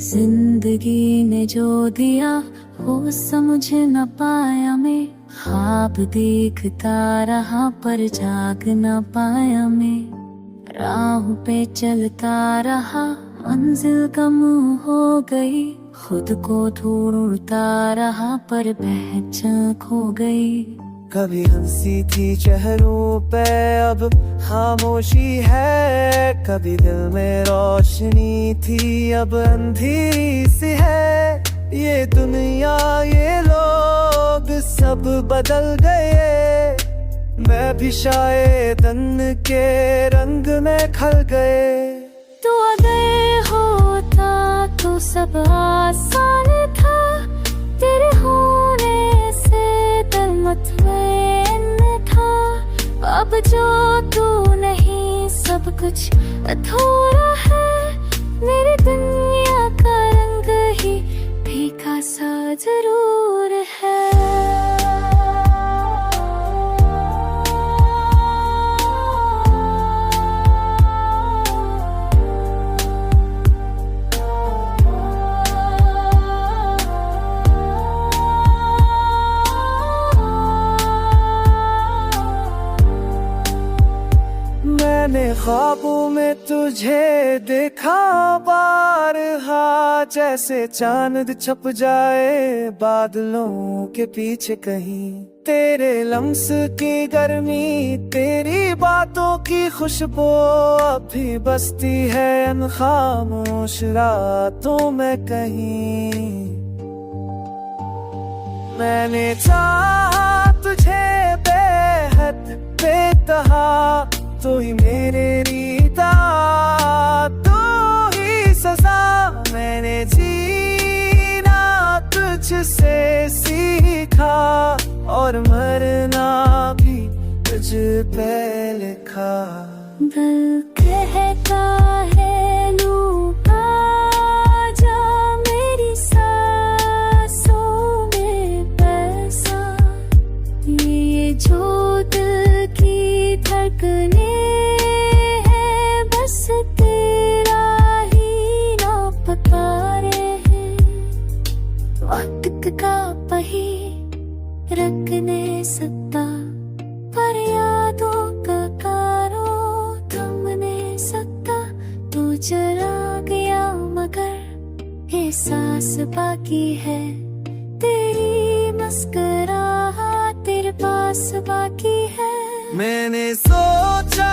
जिंदगी ने जो दिया वो समझ न पाया मैं, ख्वाब देखता रहा पर जाग न पाया मैं। राह पे चलता रहा मंजिल कम हो गई, खुद को ढूंढता रहा पर पहचान खो गई। कभी हंसी थी चेहरों पे अब खामोशी है, कभी दिल में रोशनी थी अब अंधेरी सी है। ये दुनिया ये लोग सब बदल गए, मैं भी शायद उनके रंग में खल गए। तू अगर होता तो सब आसान था, तेरे होने से दिल मुतमईन था। अब जो तू नहीं सब कुछ अधूरा है, मेरी दुनिया का रंग ही फीका सा जरूर है। मैंने ख्वाबों में तुझे देखा बारहा, जैसे चांद छप जाए बादलों के पीछे कहीं। तेरे लम्स की गर्मी, तेरी बातों की खुशबू अभी बसती है इन खामोश रातों में कहीं। मैंने चाहा तुझे बेहद बेतहा, तू ही मेरे रीता तू ही सजा। मैंने जीना तुझसे सीखा और मरना भी तुझ पे लिखा। दिल कहता है लू आजा मेरी सांसों में पैसा, ये जो दिल की धड़कने हैं बस तेरा ही नाम पुकारे हैं। वक्त का पहिया रख नहीं सकता, पर यादों का कारो थम नहीं सकता। तू चला गया मगर एहसास बाकी है, तेरी मुस्कुराहट तेरे पास बाकी है। मैंने सोचा